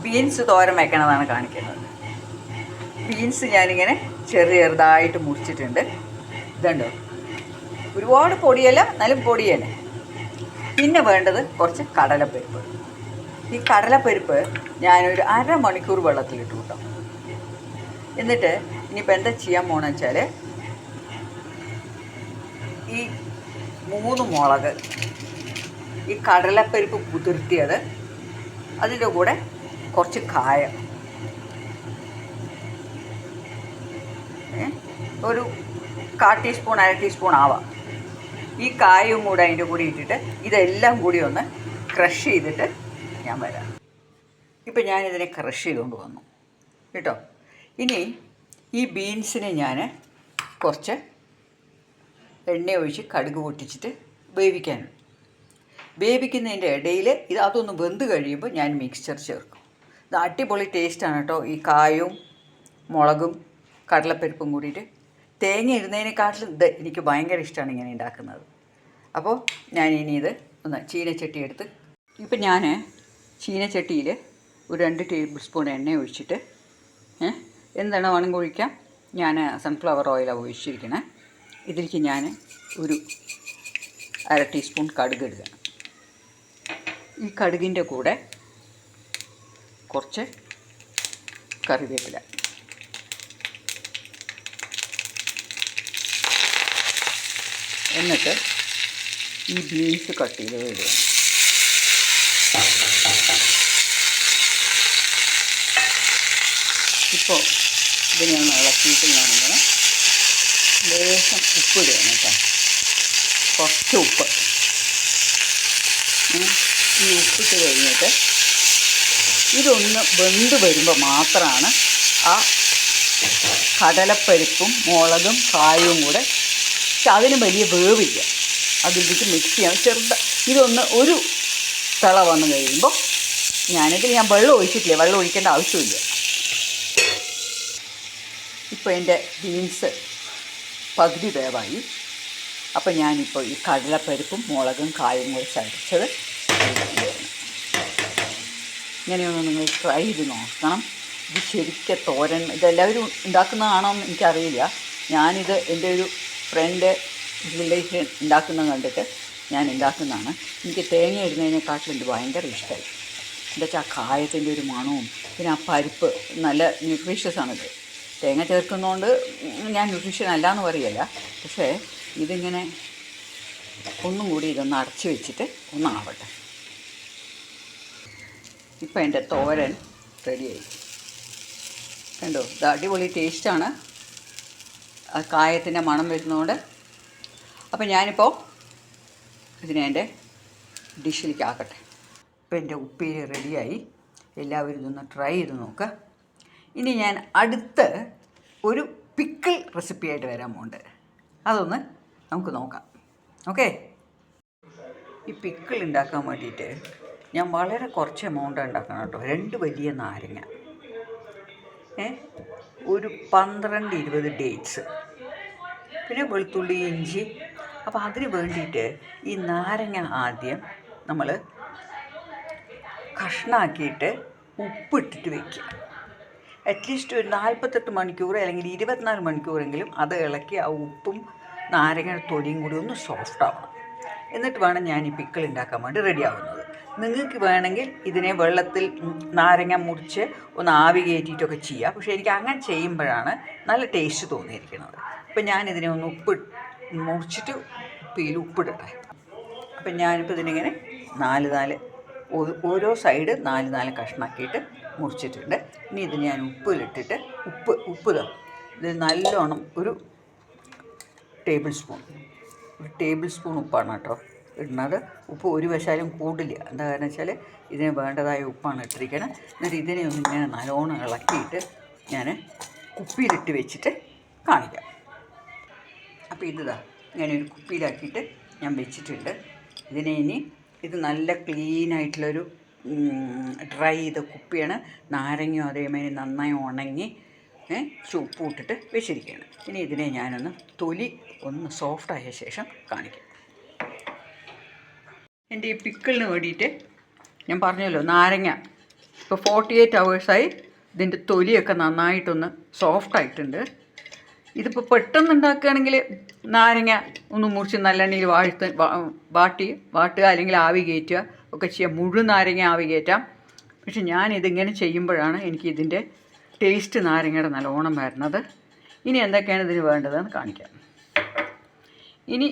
Beans തോരൻ വയ്ക്കണതാണ് കാണിക്കുന്നത്. Beans ഞാനിങ്ങനെ ചെറുതായിട്ട് മുറിച്ചിട്ടുണ്ട്. ഇതുണ്ടോ, ഒരുപാട് പൊടിയല്ല, എന്നാലും പൊടി തന്നെ. പിന്നെ വേണ്ടത് കുറച്ച് കടലപ്പരിപ്പ്. ഈ കടലപ്പരിപ്പ് ഞാനൊരു അരമണിക്കൂർ വെള്ളത്തിലിട്ടു കേട്ടോ. എന്നിട്ട് ഇനിയിപ്പോൾ എന്താ ചെയ്യാൻ പോകണമെന്ന് വെച്ചാൽ, ഈ 3 മുളക്, ഈ കടലപ്പരിപ്പ് കുതിർത്തിയത്, അതിൻ്റെ കൂടെ കുറച്ച് കായം, ഒരു 1/4 ടീസ്പൂൺ 1/2 ടീസ്പൂൺ ആവാം, ഈ കായവും കൂടെ അതിൻ്റെ കൂടെ ഇട്ടിട്ട് ഇതെല്ലാം കൂടി ഒന്ന് ക്രഷ് ചെയ്തിട്ട് ഞാൻ വരാം. ഇപ്പം ഞാനിതിനെ ക്രഷ് ചെയ്തുകൊണ്ട് വന്നു കേട്ടോ. ഇനി ഈ ബീൻസിനെ ഞാൻ കുറച്ച് എണ്ണ ഒഴിച്ച് കടുക് പൊട്ടിച്ചിട്ട് വേവിക്കുന്നതിൻ്റെ ഇടയിൽ അതൊന്ന് വെന്ത് കഴിയുമ്പോൾ ഞാൻ മിക്സ്ചർ ചേർക്കും. ഇത് അടിപൊളി ടേസ്റ്റാണ് കേട്ടോ. ഈ കായവും മുളകും കടലപ്പരിപ്പും കൂടിയിട്ട് തേങ്ങ ഇടുന്നതിനെക്കാട്ടിലും ഇത് എനിക്ക് ഭയങ്കര ഇഷ്ടമാണ് ഇങ്ങനെ ഉണ്ടാക്കുന്നത്. അപ്പോൾ ഞാൻ ഇനി ഇത് ഒന്ന് ചീനച്ചട്ടി എടുത്ത്, ഇപ്പം ഞാൻ ചീനച്ചട്ടിയിൽ ഒരു 2 ടേബിൾ സ്പൂൺ എണ്ണ ഒഴിച്ചിട്ട്, എന്തെണ്ണ വേണമെങ്കിൽ ഒഴിക്കാം. ഞാൻ സൺഫ്ലവർ ഓയിലാണ് ഒഴിച്ചിരിക്കണേ. ഇതിലേക്ക് ഞാൻ ഒരു 1/2 ടീസ്പൂൺ കടുക് ഇടുക. ഈ കടുകിൻ്റെ കൂടെ കുറച്ച് കറിവേപ്പില, എന്നിട്ട് ഈ ബീൻസ് കട്ട് ചെയ്ത് ഇടുക. ഇപ്പോൾ ഇതിനെ ഒന്ന് ഇളക്കിയിട്ട് ഞാനിങ്ങനെ ലേശം ഉപ്പിടുകയാണ് കേട്ടോ, കുറച്ച് ഉപ്പ്. ഈ ഉപ്പിട്ട് കഴിഞ്ഞിട്ട് ഇതൊന്ന് വെന്ത് വരുമ്പോൾ മാത്രമാണ് ആ കടലപ്പരിപ്പും മുളകും കായവും കൂടെ, പക്ഷെ അതിന് വലിയ വേവില്ല, അതിലേക്ക് മിക്സ് ചെയ്യാം. ഇതൊന്ന് ഒരു തിള വന്ന് കഴിയുമ്പോൾ ഞാൻ വെള്ളം ഒഴിച്ചിട്ടില്ല, വെള്ളം ഒഴിക്കേണ്ട ആവശ്യമില്ല. ഇപ്പോൾ എൻ്റെ ബീൻസ് പകുതി വേവായി. അപ്പോൾ ഞാനിപ്പോൾ ഈ കടലപ്പരിപ്പും മുളകും കായും കൂടി ചതച്ചത് ഇങ്ങനെയൊന്ന് നിങ്ങൾ ട്രൈ ചെയ്ത് നോക്കണം. ഇത് ശരിക്കും തോരൻ, ഇതെല്ലാവരും ഉണ്ടാക്കുന്നതാണോ എന്ന് എനിക്കറിയില്ല. ഞാനിത് എൻ്റെ ഒരു ഫ്രണ്ട് റിലേഷൻ ഉണ്ടാക്കുന്നത് കണ്ടിട്ട് ഞാൻ ഉണ്ടാക്കുന്നതാണ്. എനിക്ക് തേങ്ങ ഇടുന്നതിനെക്കാട്ടിലും ഇത് ഭയങ്കര ഇഷ്ടമായി. എന്താ വെച്ചാൽ ആ കായത്തിൻ്റെ ഒരു മണവും പിന്നെ ആ പരിപ്പ് നല്ല ന്യൂട്രീഷ്യസ് ആണിത്. തേങ്ങ ചേർക്കുന്നതുകൊണ്ട് ഞാൻ ന്യൂട്രീഷൻ അല്ല എന്ന് പറയല്ല, പക്ഷേ ഇതിങ്ങനെ ഒന്നും കൂടി ഇതൊന്ന് അടച്ച് വെച്ചിട്ട് ഒന്നാവട്ടെ. ഇപ്പം എൻ്റെ തോരൻ റെഡിയായി കണ്ടോ. ഇത് അടിപൊളി ടേസ്റ്റാണ്, ആ കായത്തിൻ്റെ മണം വരുന്നതുകൊണ്ട്. അപ്പം ഞാനിപ്പോൾ ഇതിനെ എൻ്റെ ഡിഷിലേക്ക് ആക്കട്ടെ. ഇപ്പം എൻ്റെ ഉപ്പേരി റെഡിയായി. എല്ലാവരും ഇതൊന്ന് ട്രൈ ചെയ്ത് നോക്കുക. ഇനി ഞാൻ അടുത്ത ഒരു പിക്കിൾ റെസിപ്പിയായിട്ട് വരാൻ പോകുന്നുണ്ട്. അതൊന്ന് നമുക്ക് നോക്കാം. ഓക്കെ. ഈ പിക്കിൾ ഉണ്ടാക്കാൻ വേണ്ടിയിട്ട് ഞാൻ വളരെ കുറച്ച് എമൗണ്ട് ഉണ്ടാക്കണം കേട്ടോ. 2 വലിയ നാരങ്ങ, ഒരു 12-20 ഡേറ്റ്സ്, പിന്നെ വെളുത്തുള്ളി, ഇഞ്ചി. അപ്പോൾ അതിന് വേണ്ടിയിട്ട് ഈ നാരങ്ങ ആദ്യം നമ്മൾ കഷ്ണാക്കിയിട്ട് ഉപ്പിട്ടിട്ട് വയ്ക്കുക. അറ്റ്ലീസ്റ്റ് ഒരു 48 മണിക്കൂർ അല്ലെങ്കിൽ 24 മണിക്കൂറെങ്കിലും അത് ഇളക്കി ആ ഉപ്പും നാരങ്ങയുടെ തൊലിയും കൂടി ഒന്ന് സോഫ്റ്റ് ആവണം. എന്നിട്ട് വേണം ഞാൻ ഈ പിക്കിൾ ഉണ്ടാക്കാൻ വേണ്ടി റെഡി ആവുന്നത്. നിങ്ങൾക്ക് വേണമെങ്കിൽ ഇതിനെ വെള്ളത്തിൽ നാരങ്ങ മുറിച്ച് ഒന്ന് ആവി കയറ്റിയിട്ടൊക്കെ ചെയ്യാം. പക്ഷേ എനിക്ക് അങ്ങനെ ചെയ്യുമ്പോഴാണ് നല്ല ടേസ്റ്റ് തോന്നിയിരിക്കുന്നത്. അപ്പം ഞാനിതിനെ ഒന്ന് മുറിച്ചിട്ട് ഉപ്പിയിൽ ഉപ്പിടട്ടെ. അപ്പം ഞാനിപ്പോൾ ഇതിനിങ്ങനെ 4 ഓരോ സൈഡ് 4 കഷ്ണാക്കിയിട്ട് മുറിച്ചിട്ടുണ്ട്. ഇനി ഇത് ഞാൻ ഉപ്പിലിട്ടിട്ട് ഉപ്പ് ഇത് നല്ലോണം ഒരു ടേബിൾ സ്പൂൺ ഉപ്പാണ് കേട്ടോ ഇടുന്നത്. ഉപ്പ് ഒരു വശാലും കൂടില്ല. എന്താ കാരണം വെച്ചാൽ ഇതിന് വേണ്ടതായ ഉപ്പാണ് ഇട്ടിരിക്കണം. എന്നിട്ട് ഇതിനെ ഒന്ന് ഇങ്ങനെ നല്ലോണം ഇളക്കിയിട്ട് ഞാൻ കുപ്പിയിലിട്ട് വെച്ചിട്ട് കാണിക്കാം. അപ്പോൾ ഇങ്ങനെ ഒരു കുപ്പിയിലാക്കിയിട്ട് ഞാൻ വെച്ചിട്ടുണ്ട്. ഇതിനെ ഇനി ഇത് നല്ല ക്ലീനായിട്ടുള്ളൊരു ഡ്രൈ ചെയ്ത കുപ്പിയാണ്. നാരങ്ങയും അതേമാതിരി നന്നായി ഉണങ്ങി ഉപ്പ് ഇട്ടിട്ട് വെച്ചിരിക്കുകയാണ്. ഇനി ഇതിനെ ഞാനൊന്ന് തൊലി ഒന്ന് സോഫ്റ്റായ ശേഷം കാണിക്കാം. എൻ്റെ ഈ പിക്കിളിന് വേണ്ടിയിട്ട് ഞാൻ പറഞ്ഞല്ലോ നാരങ്ങ ഇപ്പോൾ 48 ഹവേഴ്സായി ഇതിൻ്റെ തൊലിയൊക്കെ നന്നായിട്ടൊന്ന് സോഫ്റ്റായിട്ടുണ്ട്. ഇതിപ്പോൾ പെട്ടെന്ന് ഉണ്ടാക്കുകയാണെങ്കിൽ നാരങ്ങ ഒന്ന് മുറിച്ച് നല്ലെണ്ണയിൽ വാട്ടുക, അല്ലെങ്കിൽ ആവി കയറ്റുക ഒക്കെ ചെയ്യാം. മുഴുവൻ നാരങ്ങ ആവി കയറ്റാം. പക്ഷെ ഞാനിതിങ്ങനെ ചെയ്യുമ്പോഴാണ് എനിക്കിതിൻ്റെ ടേസ്റ്റ് നാരങ്ങയുടെ നല്ലോണം വരുന്നത്. ഇനി എന്തൊക്കെയാണ് ഇതിന് വേണ്ടതെന്ന് കാണിക്കാം. ഇനി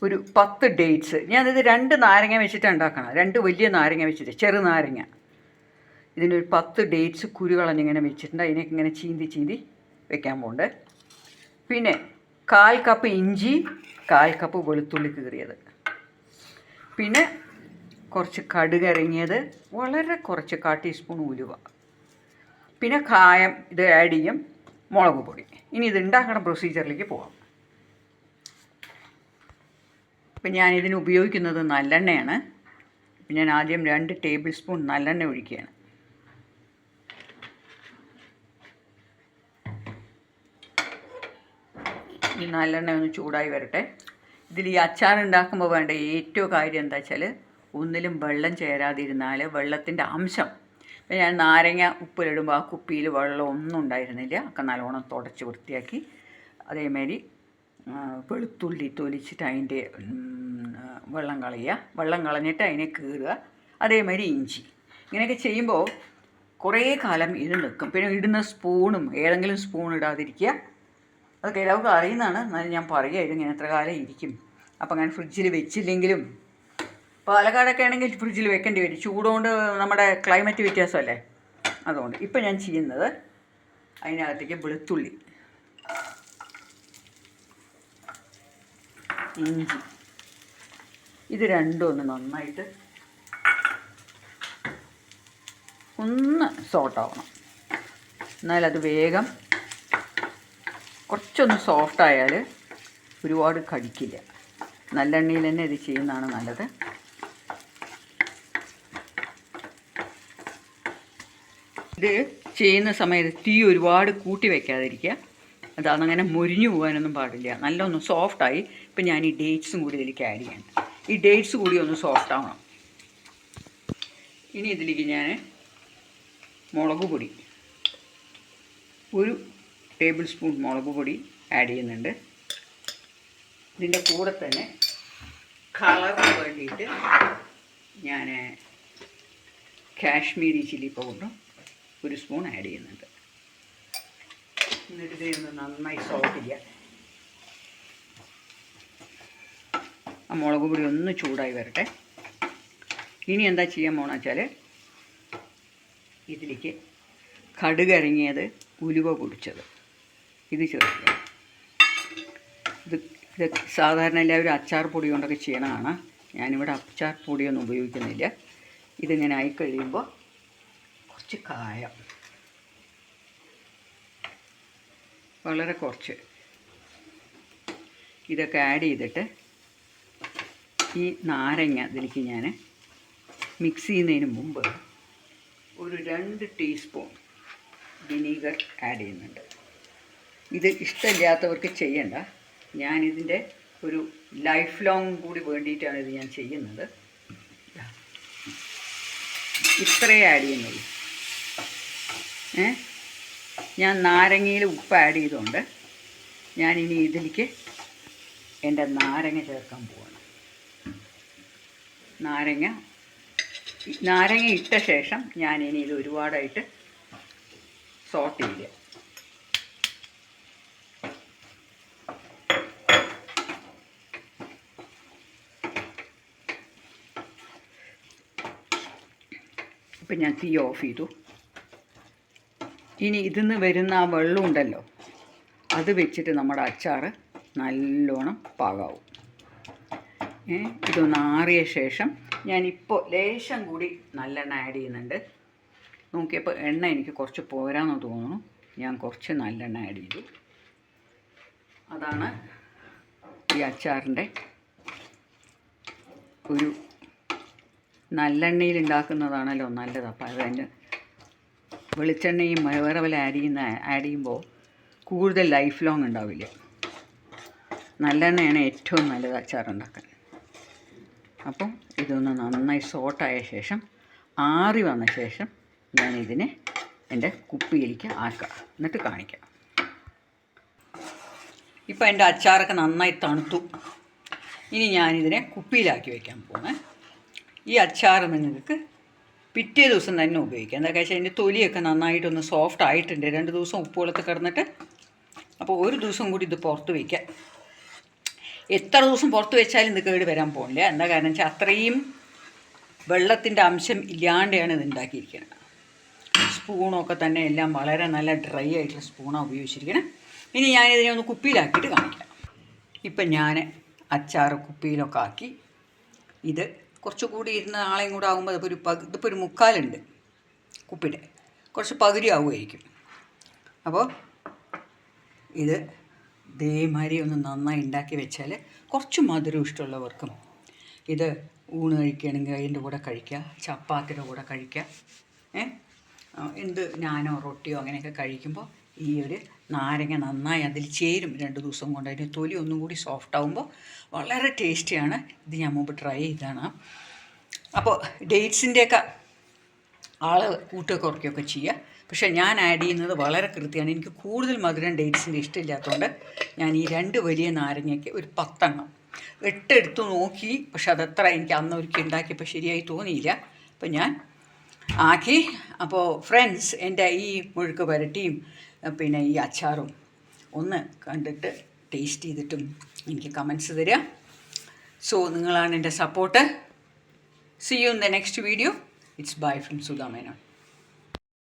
ഒരു 10 ഡേറ്റ്സ്. ഞാനിത് 2 നാരങ്ങ വെച്ചിട്ടാണ് ഉണ്ടാക്കണം. 2 വലിയ നാരങ്ങ വെച്ചിട്ട്, ചെറു നാരങ്ങ. ഇതിനൊരു 10 ഡേറ്റ്സ് കുരുകളഞ്ഞിങ്ങനെ വെച്ചിട്ടുണ്ട്. അതിനൊക്കെ ഇങ്ങനെ ചീന്തി വെക്കാൻ പോകുന്നുണ്ട്. പിന്നെ 1/4 കപ്പ് ഇഞ്ചി, 1/4 കപ്പ് വെളുത്തുള്ളി കീറിയത്, പിന്നെ കുറച്ച് കടുക് ഇറങ്ങിയത്, വളരെ കുറച്ച് 1/4 ടീസ്പൂൺ ഉലുവ, പിന്നെ കായം ഇത് ആഡ് ചെയ്യും, മുളക് പൊടി. ഇനി ഇത് ഉണ്ടാക്കുന്ന പ്രൊസീജിയറിലേക്ക് പോകാം. ഇപ്പം ഞാനിതിന് ഉപയോഗിക്കുന്നത് നല്ലെണ്ണയാണ്. ഇപ്പം ഞാൻ ആദ്യം 2 ടേബിൾ സ്പൂൺ നല്ലെണ്ണ ഒഴിക്കുകയാണ്. ഈ നല്ലെണ്ണ ഒന്ന് ചൂടായി വരട്ടെ. ഇതിൽ ഈ അച്ചാർ ഉണ്ടാക്കുമ്പോൾ വേണ്ട ഏറ്റവും കാര്യം എന്താ വെച്ചാൽ, ഒന്നിലും വെള്ളം ചേരാതിരുന്നാൽ വെള്ളത്തിൻ്റെ അംശം, ഞാൻ നാരങ്ങ ഉപ്പിലിടുമ്പോൾ ആ കുപ്പിയിൽ വെള്ളം ഒന്നും ഉണ്ടായിരുന്നില്ല. ഒക്കെ നല്ലോണം തുടച്ച് വൃത്തിയാക്കി. അതേമാതിരി വെളുത്തുള്ളി തൊലിച്ചിട്ട് അതിൻ്റെ വെള്ളം കളയുക, വെള്ളം കളഞ്ഞിട്ട് അതിനെ കീറുക. അതേമാതിരി ഇഞ്ചി. ഇങ്ങനെയൊക്കെ ചെയ്യുമ്പോൾ കുറേ കാലം ഇത് നിൽക്കും. പിന്നെ ഇടുന്ന സ്പൂണും ഏതെങ്കിലും സ്പൂൺ ഇടാതിരിക്കുക. അതൊക്കെ എല്ലാവർക്കും അറിയുന്നതാണ്, എന്നാലും ഞാൻ പറയുക ഇതിങ്ങനെ എത്ര കാലം ഇരിക്കും. അപ്പം ഞാൻ ഫ്രിഡ്ജിൽ വെച്ചില്ലെങ്കിലും, പാലക്കാടൊക്കെ ആണെങ്കിൽ ഫ്രിഡ്ജിൽ വെക്കേണ്ടി വരും. ചൂടുകൊണ്ട് നമ്മുടെ ക്ലൈമറ്റ് വ്യത്യാസമല്ലേ, അതുകൊണ്ട്. ഇപ്പം ഞാൻ ചെയ്യുന്നത് അതിനകത്തേക്ക് വെളുത്തുള്ളി, ഇഞ്ചി, ഇത് രണ്ടും ഒന്ന് നന്നായിട്ട് ഒന്ന് സോട്ടാവണം. എന്നാലത് വേഗം കുറച്ചൊന്ന് സോഫ്റ്റായാൽ ഒരുപാട് കടിക്കില്ല. നല്ലെണ്ണയിൽ തന്നെ ഇത് ചെയ്യുന്നതാണ് നല്ലത്. ഇത് ചെയ്യുന്ന സമയത്ത് തീ ഒരുപാട് കൂട്ടി വയ്ക്കാതിരിക്കുക. അതങ്ങനെ മൊരിഞ്ഞു പോകാനൊന്നും പാടില്ല. നല്ലൊന്ന് സോഫ്റ്റായി. ഇപ്പം ഞാൻ ഈ ഡേറ്റ്സും കൂടി ഇതിലേക്ക് ആഡ് ചെയ്യണം. ഈ ഡേറ്റ്സ് കൂടി ഒന്ന് സോഫ്റ്റ് ആവണം. ഇനി ഇതിലേക്ക് ഞാൻ മുളക് പൊടി, 1 ടേബിൾ സ്പൂൺ മുളക് പൊടി ആഡ് ചെയ്യുന്നുണ്ട്. ഇതിൻ്റെ കൂടെ തന്നെ കളറിന് വേണ്ടിയിട്ട് ഞാൻ കാശ്മീരി ചില്ലി പൗഡറും 1 സ്പൂൺ ആഡ് ചെയ്യുന്നുണ്ട്. എന്നിട്ട് ഇതൊന്ന് നന്നായി സോട്ട് ചെയ്യാം. ആ മുളക് പൊടി ഒന്ന് ചൂടായി വരട്ടെ. ഇനി എന്താ ചെയ്യാൻ പോകണമെന്ന് വെച്ചാൽ, ഇതിലേക്ക് കടുക് ഇറങ്ങിയത്, ഉലുവ പൊടിച്ചത് ഇത് ചേർക്കുക. ഇത് സാധാരണ എല്ലാവരും അച്ചാർ പൊടി കൊണ്ടൊക്കെ ചെയ്യണതാണ്. ഞാനിവിടെ അച്ചാർ പൊടിയൊന്നും ഉപയോഗിക്കുന്നില്ല. ഇതിങ്ങനെ ആയി കഴിയുമ്പോൾ കുറച്ച് കായം, വളരെ കുറച്ച്, ഇതൊക്കെ ആഡ് ചെയ്തിട്ട് ഈ നാരങ്ങ ഇതിലേക്ക് ഞാൻ മിക്സ് ചെയ്യുന്നതിന് മുമ്പ് ഒരു 2 ടീസ്പൂൺ വിനീഗർ ആഡ് ചെയ്യുന്നുണ്ട്. ഇത് ഇഷ്ടമില്ലാത്തവർക്ക് ചെയ്യണ്ട. ഞാനിതിൻ്റെ ഒരു ലൈഫ് ലോങ് കൂടി വേണ്ടിയിട്ടാണ് ഇത് ഞാൻ ചെയ്യുന്നത്. ഇത്രയേ ആഡ് ചെയ്യുന്നുള്ളൂ. ഞാൻ നാരങ്ങയിൽ ഉപ്പ് ആഡ് ചെയ്തുകൊണ്ട് ഞാനിനി ഇതിലേക്ക് എൻ്റെ നാരങ്ങ ചേർക്കാൻ പോവാണ്. നാരങ്ങ ഇട്ട ശേഷം ഞാനിനി ഇത് ഒരുപാടായിട്ട് സോട്ട് ചെയ്യുക. ഇപ്പം ഞാൻ തീ ഓഫ് ചെയ്തു. ഇനി ഇതിന്ന് വരുന്ന ആ വെള്ളം ഉണ്ടല്ലോ, അത് വെച്ചിട്ട് നമ്മുടെ അച്ചാർ നല്ലോണം പാകാവും. ഇതൊന്ന് ആറിയ ശേഷം ഞാനിപ്പോൾ ലേശം കൂടി നല്ലെണ്ണ ആഡ് ചെയ്യുന്നുണ്ട്. നോക്കിയപ്പോൾ എണ്ണ എനിക്ക് കുറച്ച് പോരാന്ന് തോന്നുന്നു. ഞാൻ കുറച്ച് നല്ലെണ്ണ ആഡ് ചെയ്തു. അതാണ് ഈ അച്ചാറിൻ്റെ ഒരു നല്ലെണ്ണയിൽ ഉണ്ടാക്കുന്നതാണല്ലോ നല്ലത്. അപ്പോൾ അതിൻ്റെ വെളിച്ചെണ്ണയും വേറെ വല്ല ആഡ് ചെയ്യുമ്പോൾ കൂടുതൽ ലൈഫ് ലോങ് ഉണ്ടാവില്ല. നല്ലെണ്ണയാണ് ഏറ്റവും നല്ലത് അച്ചാറുണ്ടാക്കാൻ. അപ്പം ഇതൊന്ന് നന്നായി സോട്ടായ ശേഷം, ആറി വന്ന ശേഷം ഞാനിതിനെ എൻ്റെ കുപ്പിയിലേക്ക് ആക്കാം, എന്നിട്ട് കാണിക്കാം. ഇപ്പം എൻ്റെ അച്ചാറൊക്കെ നന്നായി തണുത്തു. ഇനി ഞാനിതിനെ കുപ്പിയിലാക്കി വയ്ക്കാൻ പോകുന്നത്. ഈ അച്ചാർ നിങ്ങൾക്ക് പിറ്റേ ദിവസം തന്നെ ഉപയോഗിക്കാം. എന്താ വെച്ചാൽ അതിൻ്റെ തൊലിയൊക്കെ നന്നായിട്ടൊന്ന് സോഫ്റ്റ് ആയിട്ടുണ്ട്. 2 ദിവസം ഉപ്പുവെള്ളത്തിൽ കിടന്നിട്ട്. അപ്പോൾ ഒരു ദിവസം കൂടി ഇത് പുറത്ത് വയ്ക്കാം. എത്ര ദിവസം പുറത്ത് വെച്ചാലും ഇത് കേട് വരാൻ പോകുന്നില്ല. എന്താ കാരണം വെച്ചാൽ അത്രയും വെള്ളത്തിൻ്റെ അംശം ഇല്ലാണ്ടാണ് ഇത് ഉണ്ടാക്കിയിരിക്കുന്നത്. സ്പൂണൊക്കെ തന്നെ എല്ലാം വളരെ നല്ല ഡ്രൈ ആയിട്ടുള്ള സ്പൂണാണ് ഉപയോഗിച്ചിരിക്കുന്നത്. ഇനി ഞാനിതിനെ ഒന്ന് കുപ്പിയിലാക്കിയിട്ട് കാണിക്കാം. ഇപ്പം ഞാൻ അച്ചാർ കുപ്പിയിലൊക്കെ ആക്കി. ഇത് കുറച്ചുകൂടി ഇരുന്ന് നാളെയും കൂടെ ആകുമ്പോൾ ഇതിപ്പോൾ ഒരു മുക്കാലുണ്ട് കുപ്പിയുടെ, കുറച്ച് പകുതി ആവുമായിരിക്കും. അപ്പോൾ ഇത് ഇതേമാതിരി ഒന്ന് നന്നായി ഉണ്ടാക്കി വെച്ചാൽ കുറച്ച് മധുരം ഇഷ്ടമുള്ളവർക്കും ഇത് ഊണ് കഴിക്കുകയാണെങ്കിൽ അതിൻ്റെ കൂടെ കഴിക്കുക, ചപ്പാത്തിയുടെ കൂടെ കഴിക്കുക. എന്ത് നാനോ റൊട്ടിയോ അങ്ങനെയൊക്കെ കഴിക്കുമ്പോൾ ഈ ഒരു നാരങ്ങ നന്നായി അതിൽ ചേരും. 2 ദിവസം കൊണ്ട് അതിൻ്റെ തൊലി ഒന്നും കൂടി സോഫ്റ്റ് ആകുമ്പോൾ വളരെ ടേസ്റ്റിയാണ്. ഇത് ഞാൻ മുമ്പ് ട്രൈ ചെയ്തതാണ്. അപ്പോൾ ഡേറ്റ്സിൻ്റെയൊക്കെ കൂട്ടുക കുറയ്ക്കുകയൊക്കെ ചെയ്യുക. പക്ഷേ ഞാൻ ആഡ് ചെയ്യുന്നത് വളരെ കൃത്യമാണ്. എനിക്ക് കൂടുതൽ മധുരം ഡേറ്റ്സിൻ്റെ ഇഷ്ടമില്ലാത്തതുകൊണ്ട് ഞാൻ ഈ 2 വലിയ നാരങ്ങയ്ക്ക് ഒരു 10 എണ്ണം 8 എടുത്ത് നോക്കി. പക്ഷെ അതത്ര എനിക്ക് അന്ന് ഒരിക്കൽ ഉണ്ടാക്കിയപ്പോൾ ശരിയായി തോന്നിയില്ല. അപ്പം ഞാൻ ആക്കി. അപ്പോൾ ഫ്രണ്ട്സ്, എൻ്റെ ഈ മെഴുക്ക് പുരട്ടിയും പിന്നെ ഈ അച്ചാറും ഒന്ന് കണ്ടിട്ട് ടേസ്റ്റ് ചെയ്തിട്ടും എനിക്ക് കമൻസ് തരിക. സോ നിങ്ങളാണ് എൻ്റെ support. See you in the next video. It's bye from Sudha Menon.